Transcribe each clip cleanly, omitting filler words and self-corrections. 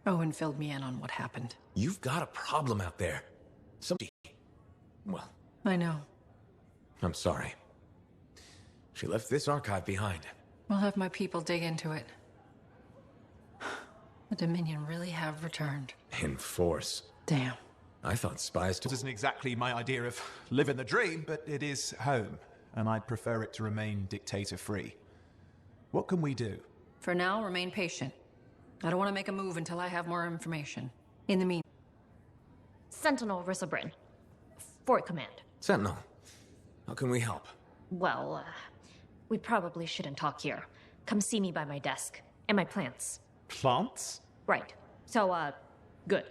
Owen filled me in on what happened. You've got a problem out there. Somebody... Well, I know. I'm sorry. She left this archive behind. We'll have my people dig into it. The Dominion really have returned. In force. Damn. I thought spies... This isn't exactly my idea of living the dream, but it is home, and I'd prefer it to remain dictator-free. What can we do? For now, remain patient. I don't want to make a move until I have more information. In the meantime... Sentinel Rissobrin. Fort Command. Sentinel, how can we help? Well, we probably shouldn't talk here. Come see me by my desk. And my plants. Plants? Right. So, good.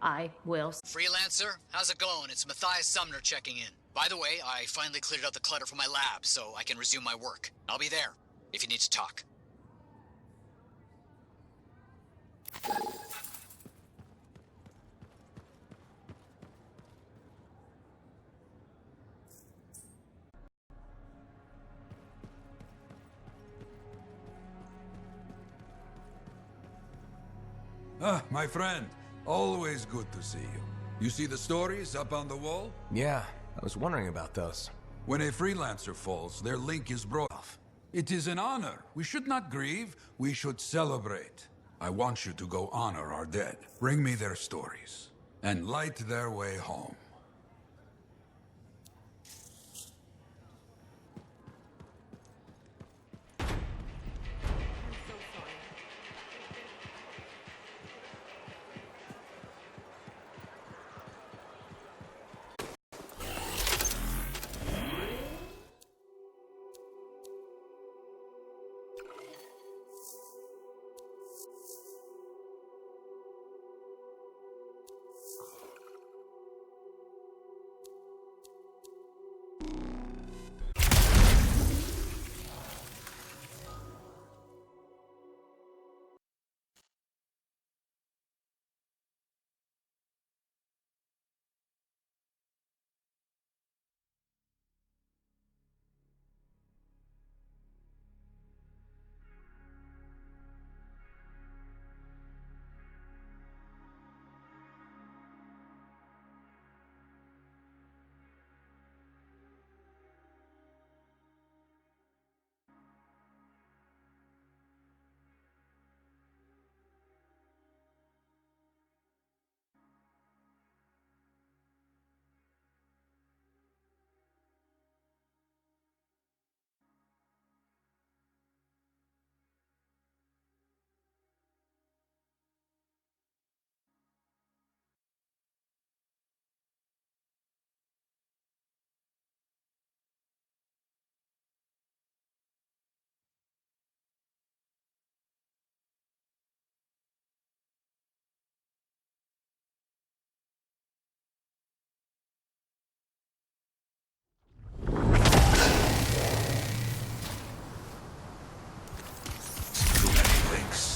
I will... Freelancer, how's it going? It's Matthias Sumner checking in. By the way, I finally cleared out the clutter from my lab, so I can resume my work. I'll be there, if you need to talk. Ah, my friend. Always good to see you. You see the stories up on the wall? Yeah, I was wondering about those. When a freelancer falls, their link is brought off. It is an honor. We should not grieve, we should celebrate. I want you to go honor our dead. Bring me their stories, and light their way home.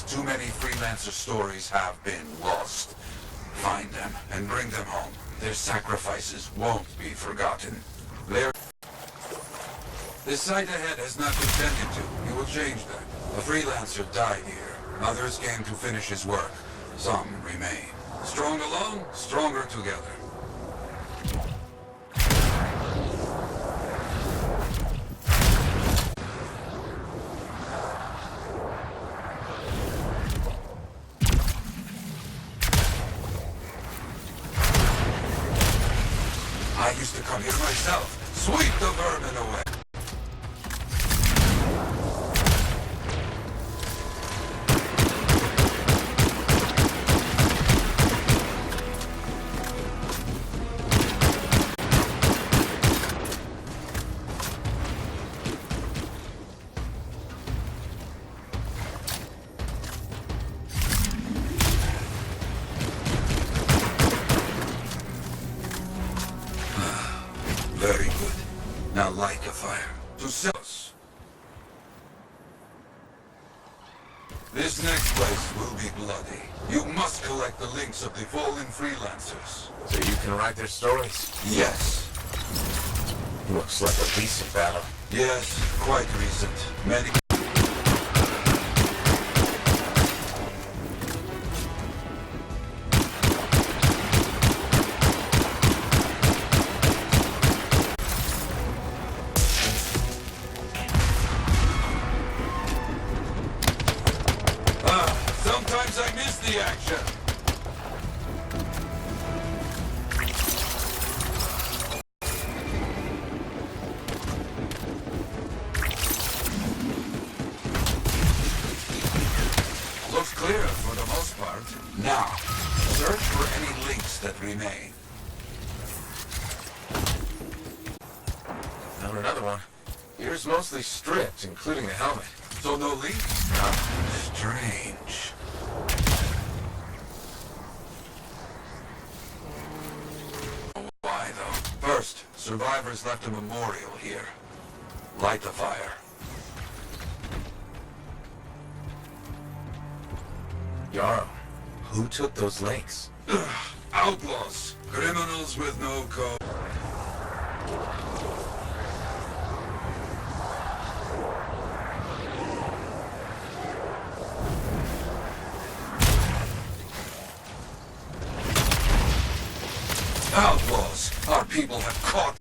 Too many freelancer stories have been lost. Find them and bring them home. Their sacrifices won't be forgotten. This site ahead has not been tended to. You will change that. A freelancer died here. Others came to finish his work. Some remain. Strong alone, stronger together. I used to come here myself. Sweep the vermin away. Very good. Now light a fire. To Celos. This next place will be bloody. You must collect the links of the fallen freelancers. So you can write their stories? Yes. Looks like a recent battle. Yes, quite recent. Many... the action. Looks clear for the most part. Now, search for any links that remain. Found another one. Ears mostly stripped, including the helmet. So no links? Strange. Why, though? First, survivors left a memorial here. Light the fire. Yarrow, who took those links? Outlaws. Criminals with no code. Outlaws! Our people have caught...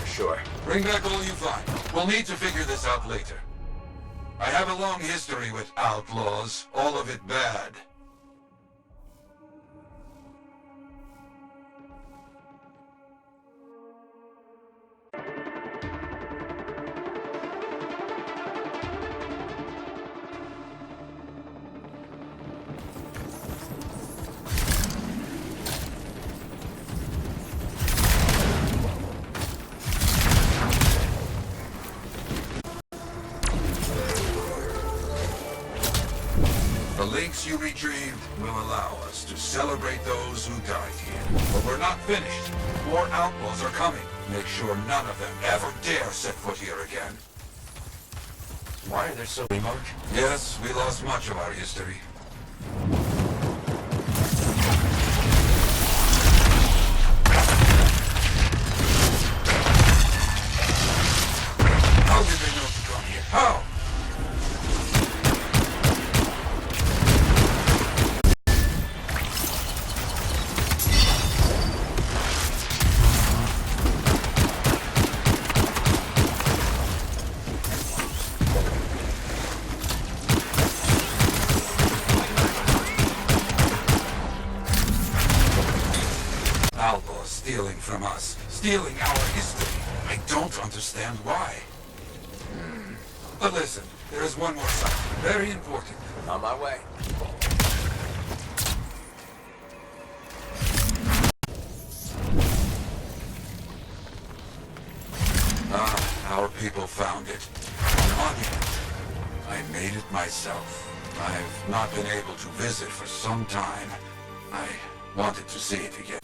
Sure. Bring back all you find. We'll need to figure this out later. I have a long history with outlaws, all of it bad. The links you retrieved will allow us to celebrate those who died here. But we're not finished. More outlaws are coming. Make sure none of them ever dare set foot here again. Why are there so many marked? Yes, we lost much of our history. How did they know to come here? How? Outlaws stealing from us. stealing our history. I don't understand why. But listen, there is one more site. Very important. On my way. Our people found it. An monument. I made it myself. I've not been able to visit for some time. I wanted to see it again.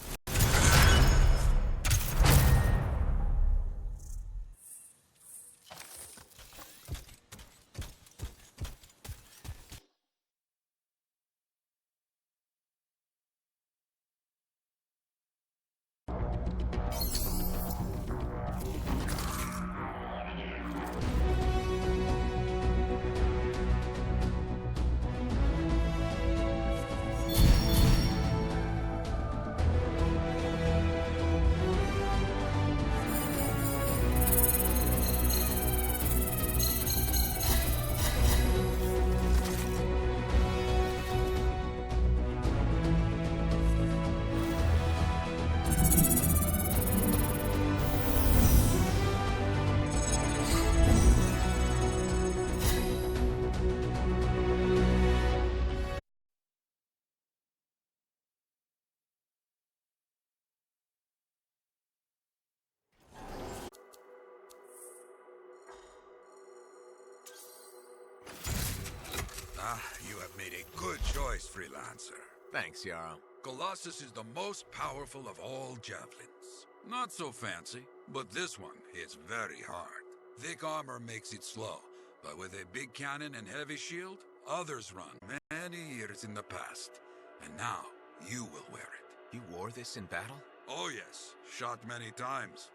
You have made a good choice, Freelancer. Thanks, Yarrow. Colossus is the most powerful of all javelins. Not so fancy, but this one hits very hard. Thick armor makes it slow, but with a big cannon and heavy shield, others run many years in the past. And now, you will wear it. You wore this in battle? Oh yes, shot many times.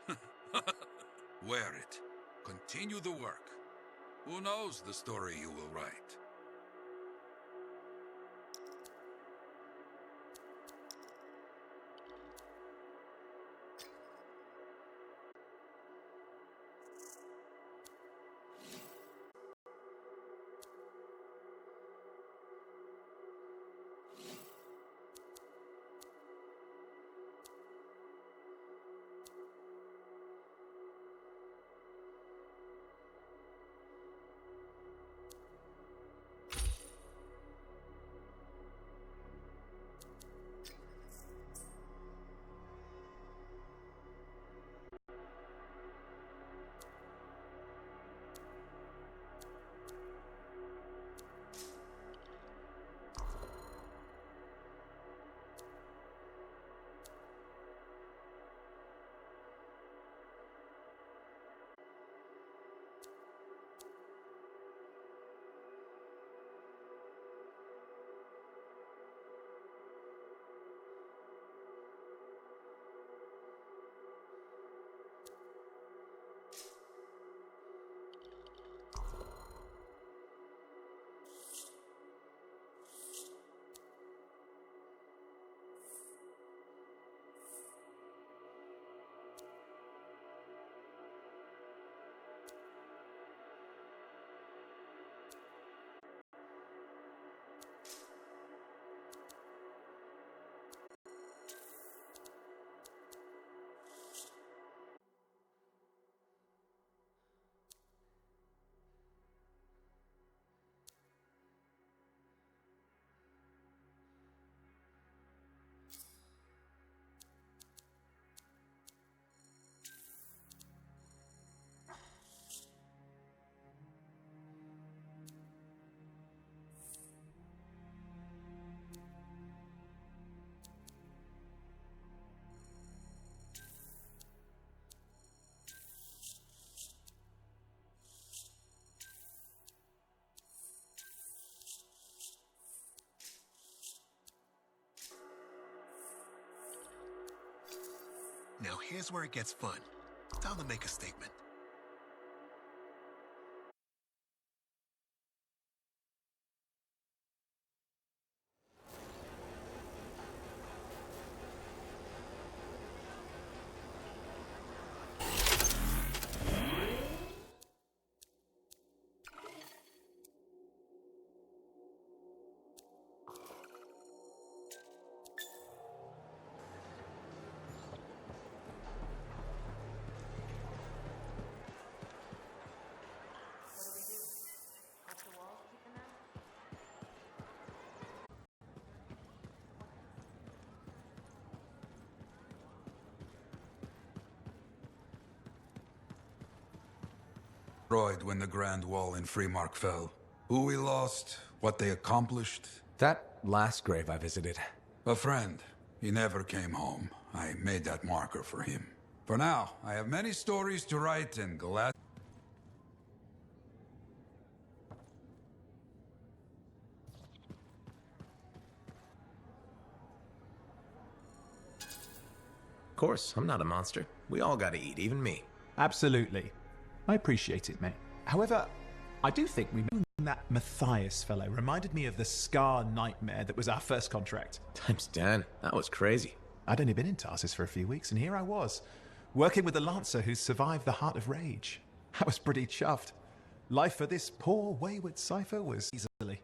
Wear it. Continue the work. Who knows the story you will write? Now here's where it gets fun. Time to make a statement. destroyed when the Grand Wall in Freemark fell. Who we lost, what they accomplished. That last grave I visited. A friend. He never came home. I made that marker for him. For now, I have many stories to write and glad... Of course, I'm not a monster. We all gotta eat, even me. Absolutely. I appreciate it, mate. However, I do think that Matthias fellow reminded me of the Scar nightmare that was our first contract. Times 10. That was crazy. I'd only been in Tarsus for a few weeks, and here I was, working with a Lancer who survived the Heart of Rage. I was pretty chuffed. Life for this poor, wayward cipher was easily.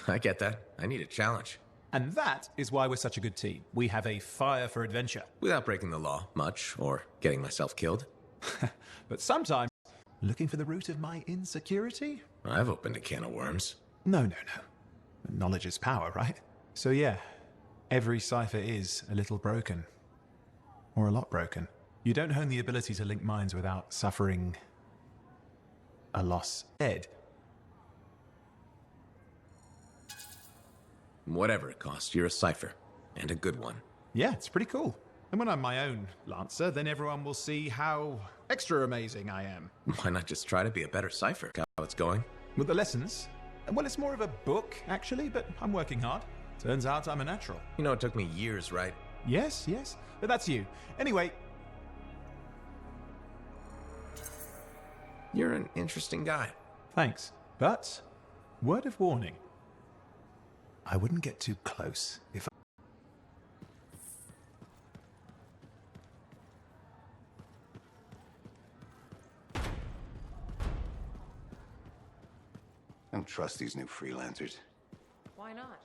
I get that. I need a challenge. And that is why we're such a good team. We have a fire for adventure. Without breaking the law, much, or getting myself killed. But sometimes, looking for the root of my insecurity? I've opened a can of worms. No. Knowledge is power, right? So yeah, every cipher is a little broken. Or a lot broken. You don't hone the ability to link minds without suffering a loss. Dead. Whatever it costs, you're a cipher. And a good one. Yeah, it's pretty cool. And when I'm my own Lancer, then everyone will see how extra amazing I am. Why not just try to be a better cipher? How it's going? With the lessons? Well, it's more of a book, actually, but I'm working hard. Turns out I'm a natural. You know, it took me years, right? Yes. But that's you. Anyway. You're an interesting guy. Thanks. But, word of warning. I wouldn't get too close if I don't trust these new freelancers. Why not?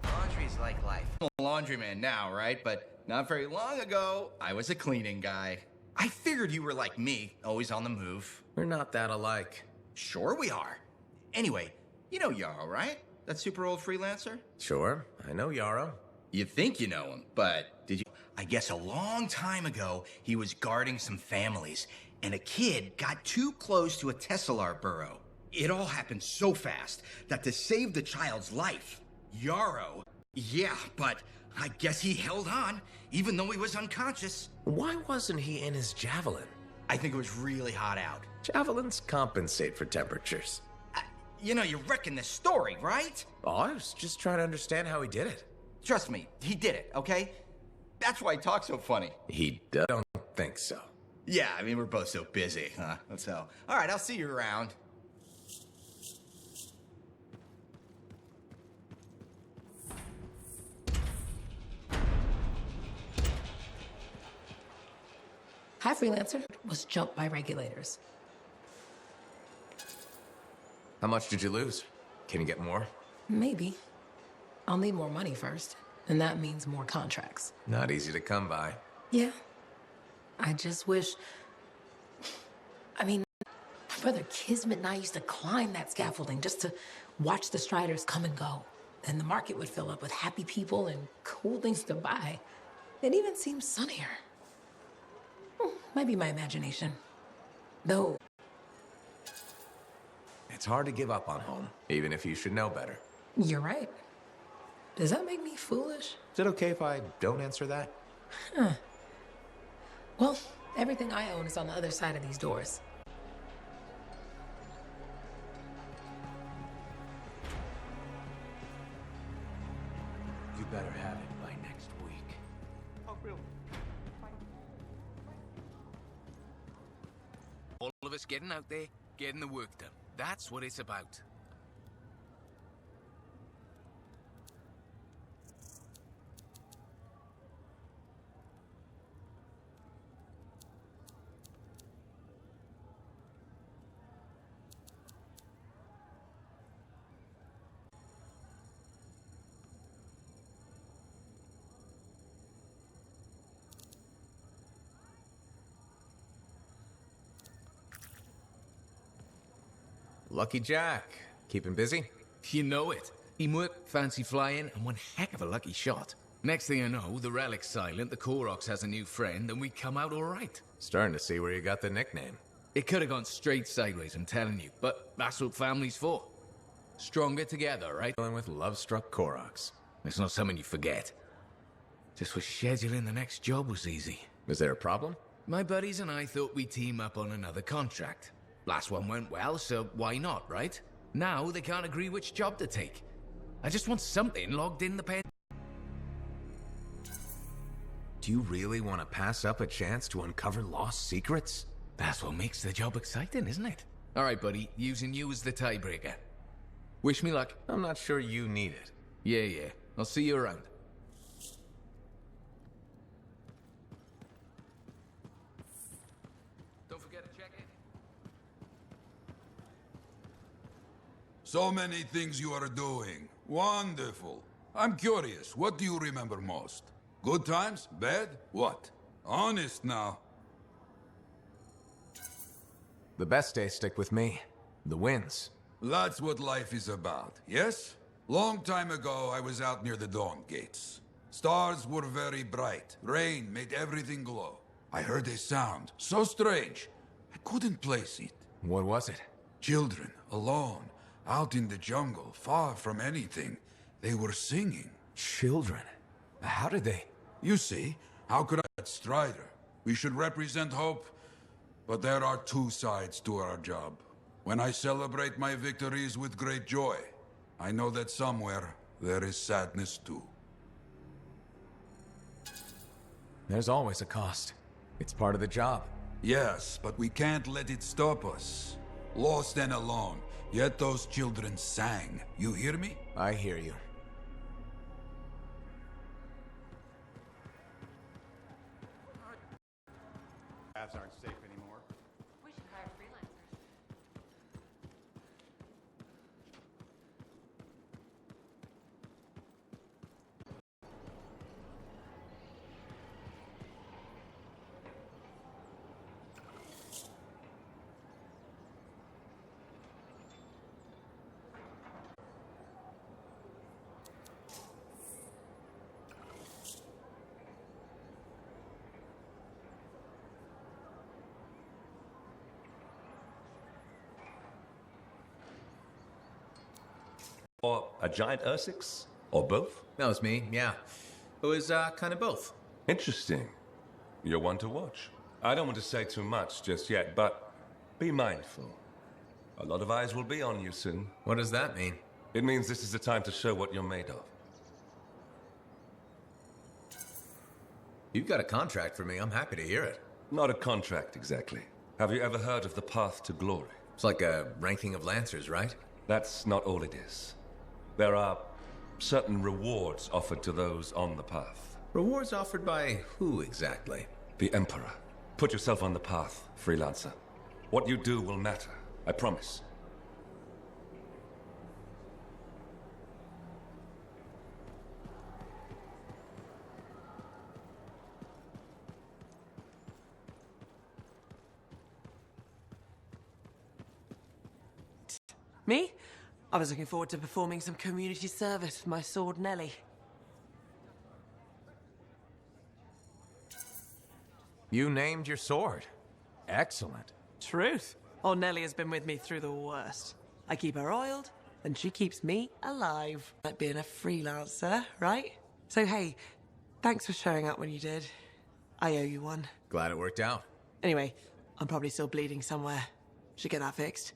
Laundry's like life. I'm a laundryman now, right? But not very long ago, I was a cleaning guy. I figured you were like me, always on the move. We're not that alike. Sure we are. Anyway, you know Yarrow, right? That super old freelancer? Sure, I know Yarrow. You think you know him, but did you? I guess a long time ago, he was guarding some families, and a kid got too close to a Tesselar burrow. It all happened so fast that to save the child's life, Yarrow, yeah, but I guess he held on, even though he was unconscious. Why wasn't he in his javelin? I think it was really hot out. Javelins compensate for temperatures. You know, you're wrecking this story, right? Oh, I was just trying to understand how he did it. Trust me, he did it, okay? That's why he talks so funny. He don't think so. Yeah, I mean, we're both so busy, huh? So, all right, I'll see you around. Hi, Freelancer was jumped by regulators. How much did you lose? Can you get more? Maybe. I'll need more money first, and that means more contracts. Not easy to come by. Yeah. I just wish... I mean, my brother Kismet and I used to climb that scaffolding just to watch the Striders come and go. Then the market would fill up with happy people and cool things to buy. It even seems sunnier. Might be my imagination. Though... It's hard to give up on home, even if you should know better. You're right. Does that make me foolish? Is it okay if I don't answer that? Well, everything I own is on the other side of these doors. You better have it by next week. Oh, real. All of us getting out there, getting the work done. That's what it's about. Lucky Jack. Keeping busy? You know it. Teamwork, fancy flying, and one heck of a lucky shot. Next thing I know, the relic's silent, the Koroks has a new friend, and we come out all right. Starting to see where you got the nickname. It could have gone straight sideways, I'm telling you, but that's what family's for. Stronger together, right? Dealing with love-struck Koroks. It's not something you forget. Just wish scheduling the next job was easy. Is there a problem? My buddies and I thought we'd team up on another contract. Last one went well, so why not, right? Now they can't agree which job to take. I just want something logged in the pen. Do you really want to pass up a chance to uncover lost secrets? That's what makes the job exciting, isn't it? All right, buddy, using you as the tiebreaker. Wish me luck. I'm not sure you need it. Yeah. I'll see you around. Don't forget to check in. So many things you are doing. Wonderful. I'm curious, what do you remember most? Good times? Bad? What? Honest now. The best days stick with me. The wins. That's what life is about, yes? Long time ago, I was out near the Dawn Gates. Stars were very bright. Rain made everything glow. I heard a sound, so strange. I couldn't place it. What was it? Children, alone, out in the jungle, far from anything. They were singing. Children? How did they? You see, how could I... Strider, we should represent hope, but there are two sides to our job. When I celebrate my victories with great joy, I know that somewhere there is sadness too. There's always a cost. It's part of the job. Yes, but we can't let it stop us. Lost and alone, yet those children sang. You hear me? I hear you. Labs aren't safe anymore. We should hire freelancers. Or a giant Ursix? Or both? That was me, yeah. It was, kind of both. Interesting. You're one to watch. I don't want to say too much just yet, but be mindful. A lot of eyes will be on you soon. What does that mean? It means this is the time to show what you're made of. You've got a contract for me. I'm happy to hear it. Not a contract, exactly. Have you ever heard of the path to glory? It's like a ranking of lancers, right? That's not all it is. There are certain rewards offered to those on the path. Rewards offered by who exactly? The Emperor. Put yourself on the path, freelancer. What you do will matter, I promise. Me? I was looking forward to performing some community service with my sword Nellie. You named your sword. Excellent. Truth. Oh, Nellie has been with me through the worst. I keep her oiled, and she keeps me alive. Like being a freelancer, right? So hey, thanks for showing up when you did. I owe you one. Glad it worked out. Anyway, I'm probably still bleeding somewhere. Should get that fixed.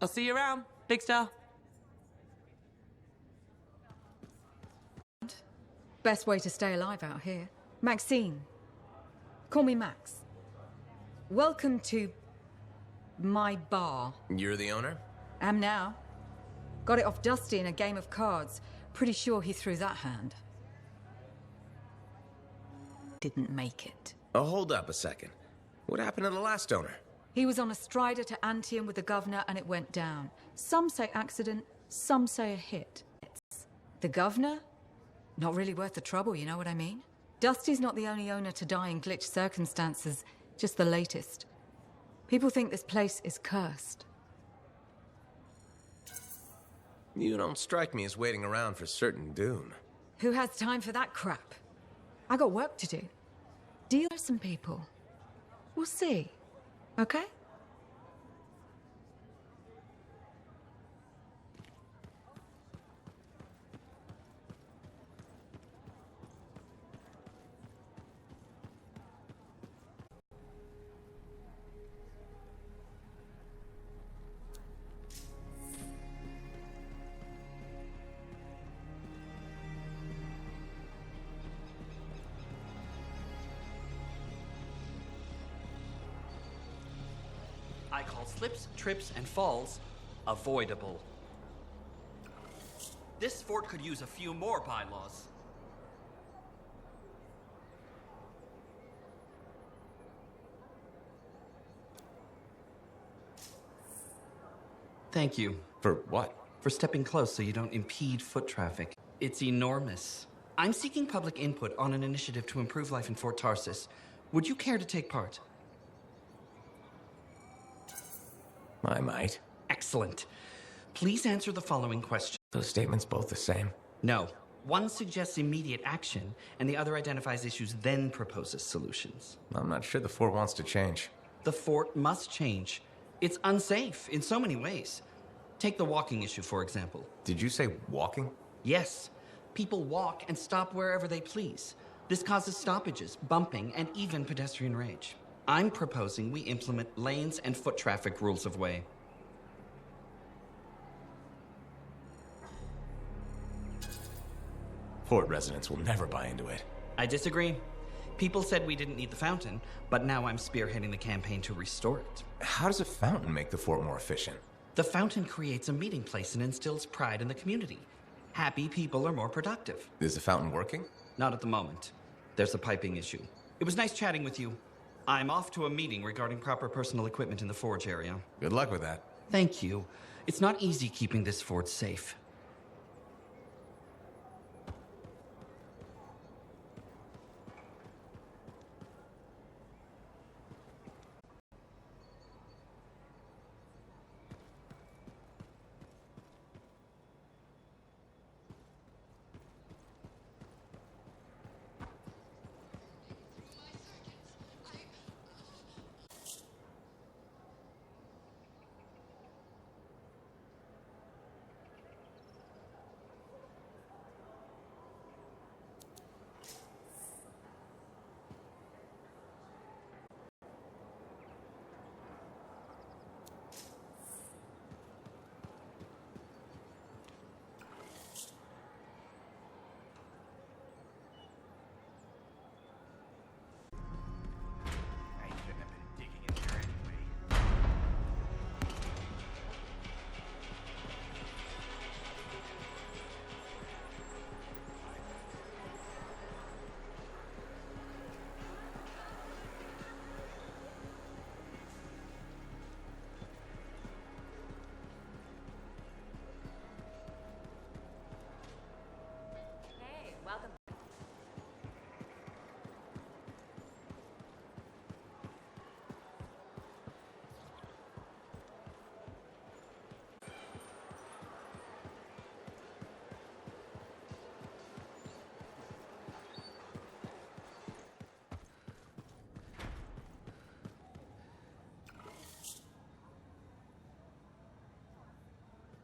I'll see you around, Big Star. Best way to stay alive out here. Maxine. Call me Max. Welcome to my bar. You're the owner? Am now. Got it off Dusty in a game of cards. Pretty sure he threw that hand. Didn't make it. Oh, hold up a second. What happened to the last owner? He was on a strider to Anthem with the governor and it went down. Some say accident, some say a hit. The governor? Not really worth the trouble, you know what I mean? Dusty's not the only owner to die in glitch circumstances, just the latest. People think this place is cursed. You don't strike me as waiting around for certain doom. Who has time for that crap? I got work to do. Deal with some people. We'll see. Okay? I call slips, trips, and falls avoidable. This fort could use a few more bylaws. Thank you. For what? For stepping close so you don't impede foot traffic. It's enormous. I'm seeking public input on an initiative to improve life in Fort Tarsis. Would you care to take part? I might. Excellent. Please answer the following question. Those statements both the same? No. One suggests immediate action, and the other identifies issues, then proposes solutions. I'm not sure the fort wants to change. The fort must change. It's unsafe in so many ways. Take the walking issue, for example. Did you say walking? Yes. People walk and stop wherever they please. This causes stoppages, bumping, and even pedestrian rage. I'm proposing we implement lanes and foot traffic rules of way. Fort residents will never buy into it. I disagree. People said we didn't need the fountain, but now I'm spearheading the campaign to restore it. How does a fountain make the fort more efficient? The fountain creates a meeting place and instills pride in the community. Happy people are more productive. Is the fountain working? Not at the moment. There's a piping issue. It was nice chatting with you. I'm off to a meeting regarding proper personal equipment in the forge area. Good luck with that. Thank you. It's not easy keeping this fort safe. Welcome.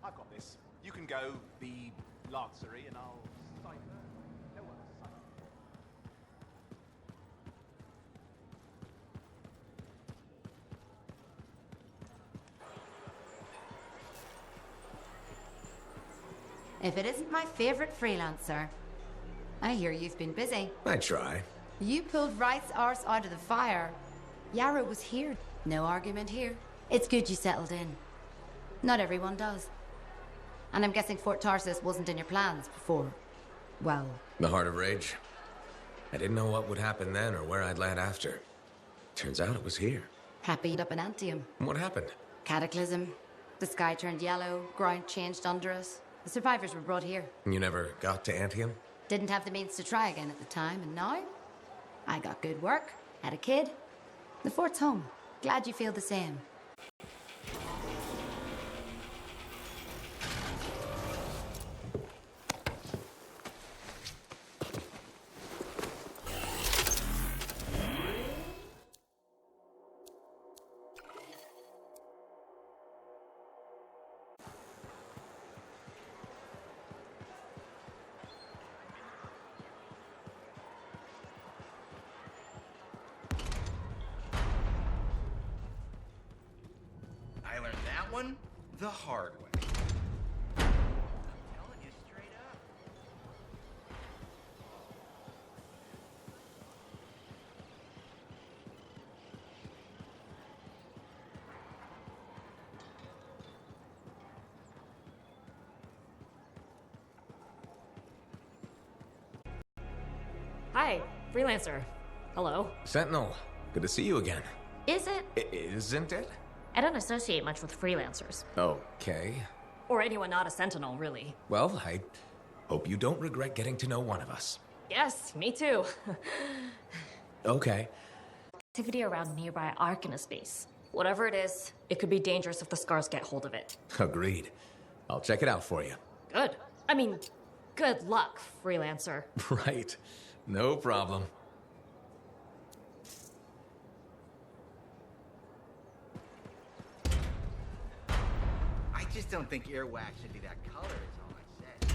I've got this. You can go be Lancery and I'll cipher. No one's cipher. If it isn't my favorite freelancer. I hear you've been busy. I try. You pulled Wright's arse out of the fire. Yarrow was here. No argument here. It's good you settled in. Not everyone does. And I'm guessing Fort Tarsis wasn't in your plans before. Well... The Heart of Rage. I didn't know what would happen then or where I'd land after. Turns out it was here. Happy up in Anthem. What happened? Cataclysm. The sky turned yellow, ground changed under us. The survivors were brought here. You never got to Anthem? Didn't have the means to try again at the time, and now? I got good work, had a kid. The fort's home. Glad you feel the same. one the hard way. Hi, freelancer. Hello. Sentinel, good to see you again. Is it? Isn't it? I don't associate much with freelancers. Okay. Or anyone not a sentinel, really. Well, I hope you don't regret getting to know one of us. Yes, me too. Okay. Activity around nearby Arcanist base. Whatever it is, it could be dangerous if the Scars get hold of it. Agreed. I'll check it out for you. Good. I mean, good luck, freelancer. Right. No problem. I just don't think earwax should be that color, is all I said.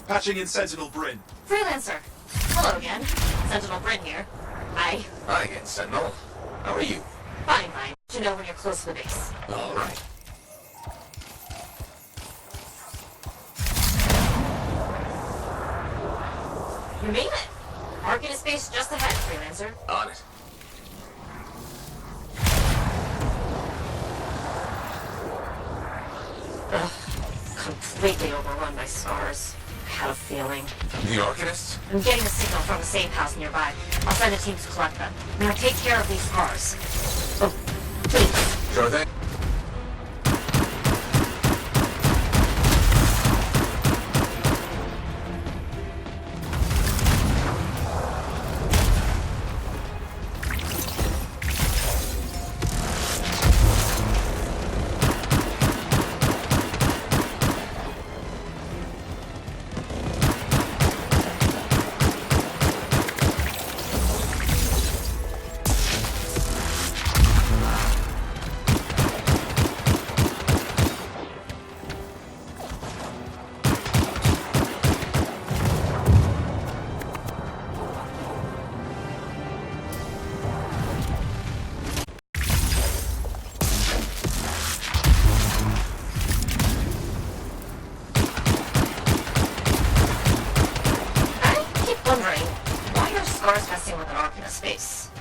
Patching in Sentinel Bryn. Freelancer! Hello again. Sentinel Bryn here. Hi. Hi again, Sentinel. How are you? Fine, fine. To know when you're close to the base. All right. You made it! Arcanist base just ahead, freelancer. On it. Ugh. Completely overrun by Scars. I had a feeling. The Arcanists? I'm getting a signal from the safe house nearby. I'll send a team to collect them. Now take care of these Scars. Oh, please. Sure thing.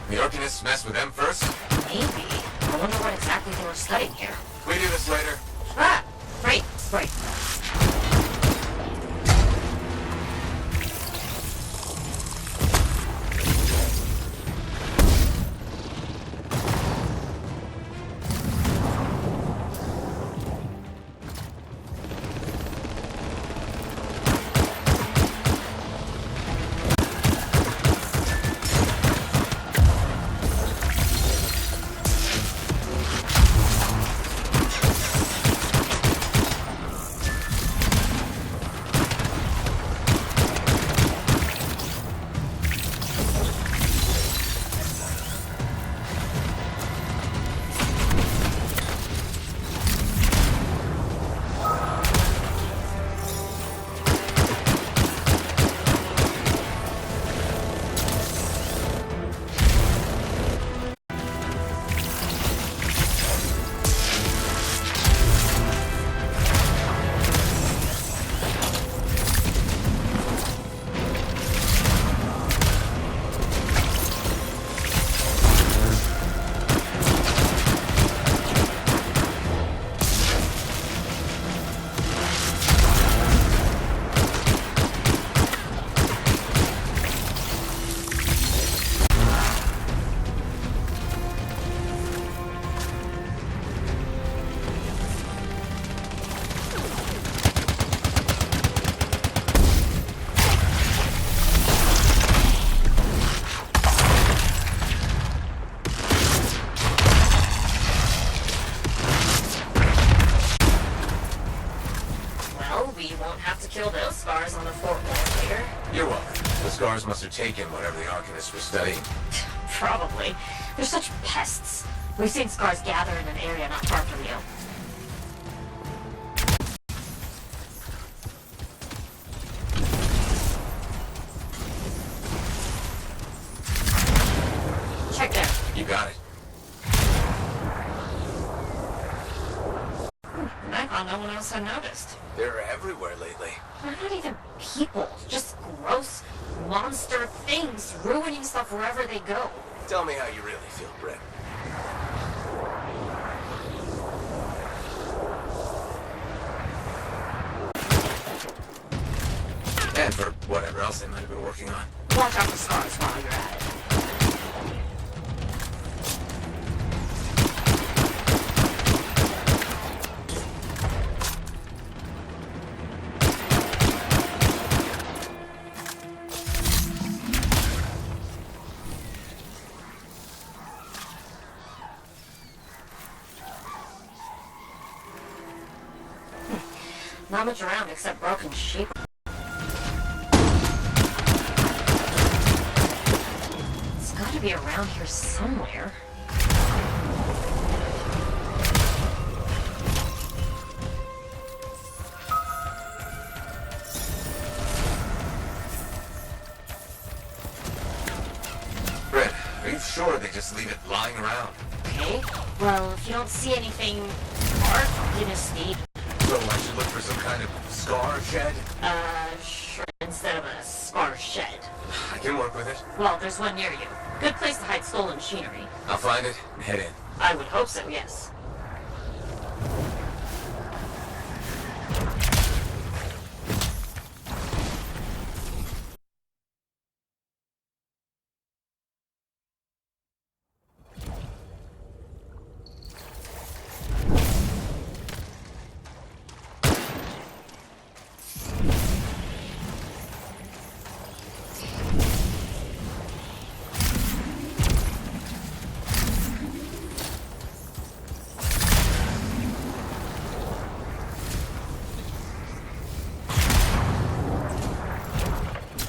The Arcanists mess with them first? Maybe. I wonder what exactly they were studying here. We do this later. Ah! Great, great. scars on the fort wall later. You're welcome. The scars must have taken whatever the Arcanist was studying. Probably. They're such pests. We've seen scars gather in an area not far from you. Check there. You got it. I thought no one else had noticed. They're everywhere lately. They're not even people. Just gross monster things ruining stuff wherever they go. Tell me how you really feel, Brett. And for whatever else they might have been working on. Watch out for scars while you're at it. Not much around except broken sheep. It's gotta be around here somewhere. Brett, are you sure they just leave it lying around? Okay, well, if you don't see anything marked in a state, So I should look for some kind of scar shed? sure, instead of a scar shed. I can work with it. Well, there's one near you. Good place to hide stolen machinery. I'll find it and head in. I would hope so, yes.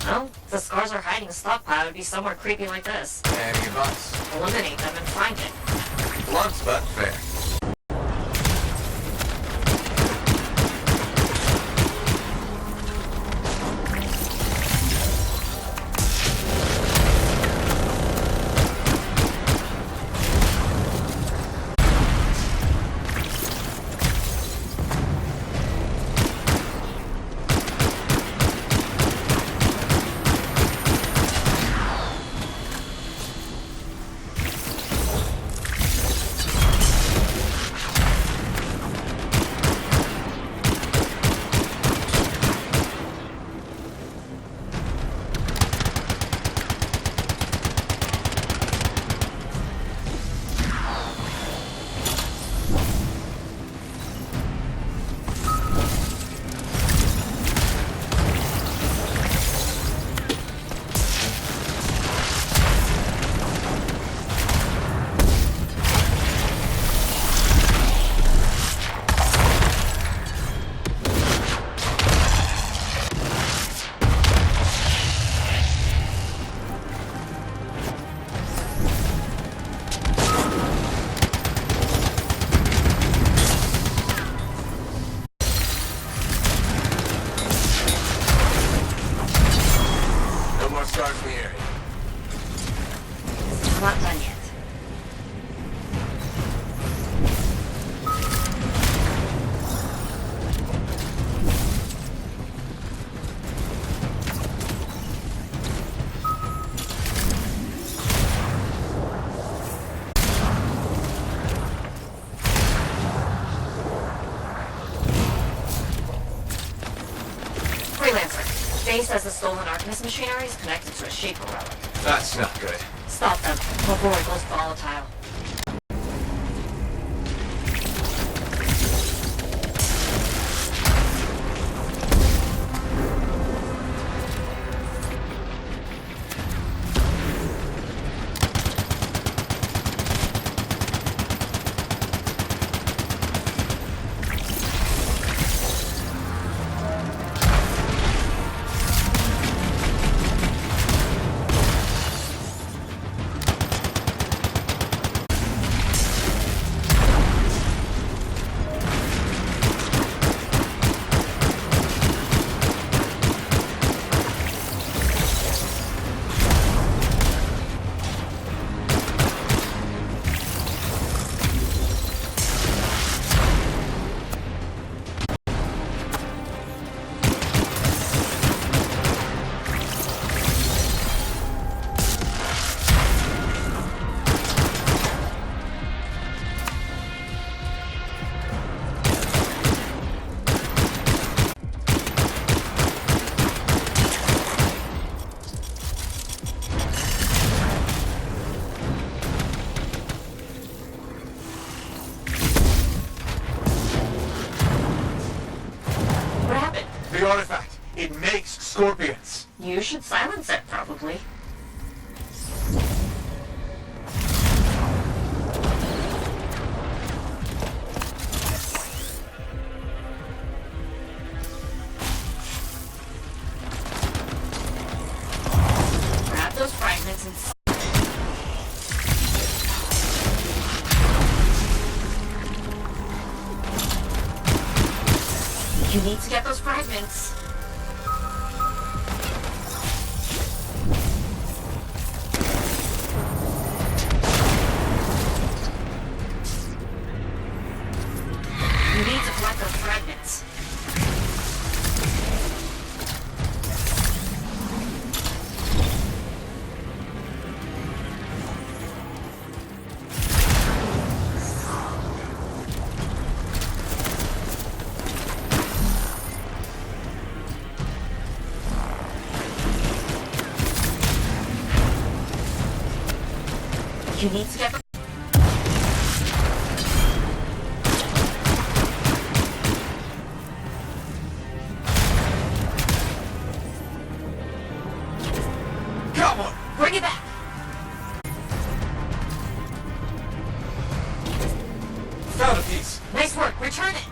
Well, if the scars are hiding a stockpile, it'd be somewhere creepy like this. Any advice? Eliminate them and find it. Blunt but fair. Scars in the area. I'm not done yet. Freelancer. Faye says the stolen Arcanist machinery is connected to a Shaper relic. That's not good. Stop them before it goes volatile. artifact. It makes scorpions. You should silence it, probably. Grab those fragments and... You need to get those fragments. You need to collect those fragments. You need to get the... Come on! Bring it back! Found a piece. Nice work, return it!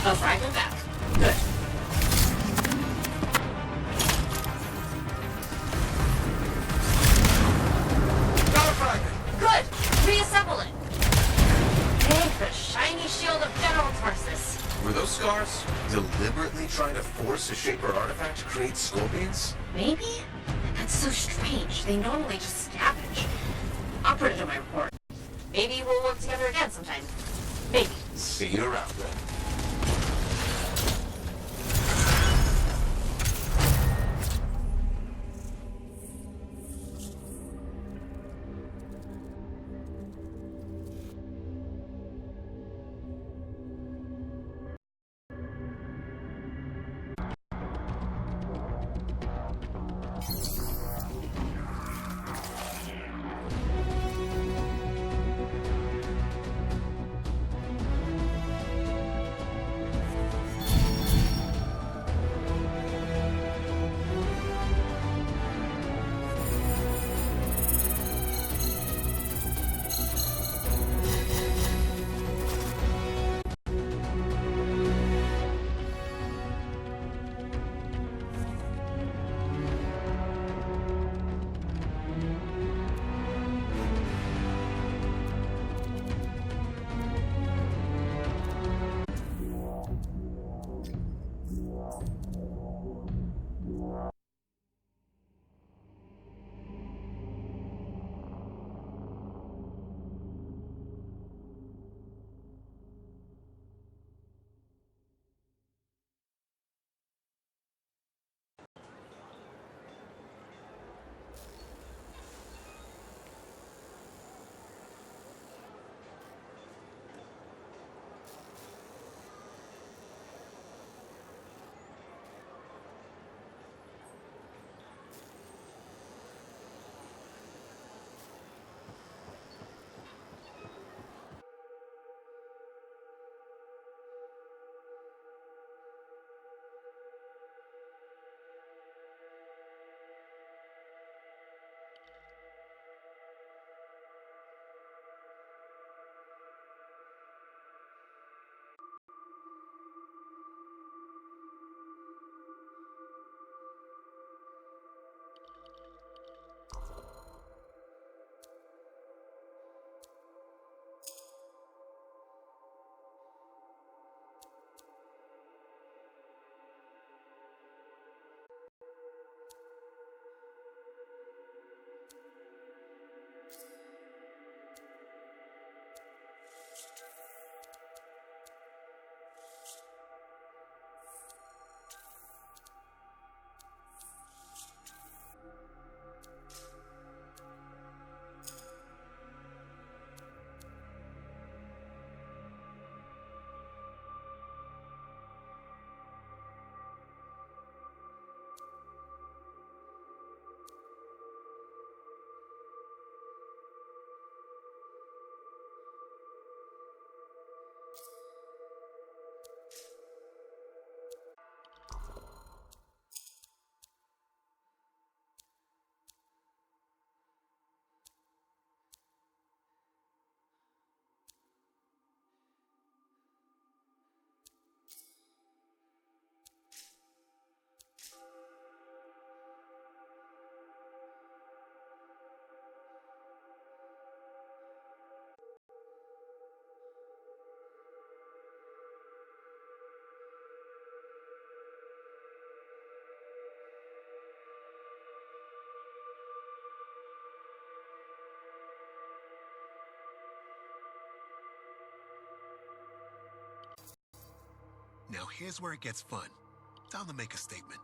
A fragment back. Good. Got a fragment. Good! Reassemble it! Take the shiny shield of General Tarsus. Were those scars deliberately trying to force a Shaper artifact to create scorpions? Maybe? That's so strange. They normally just scavenge. I'll put it in my report. Maybe we'll work together again sometime. Maybe. See you around then. Now here's where it gets fun. Time to make a statement.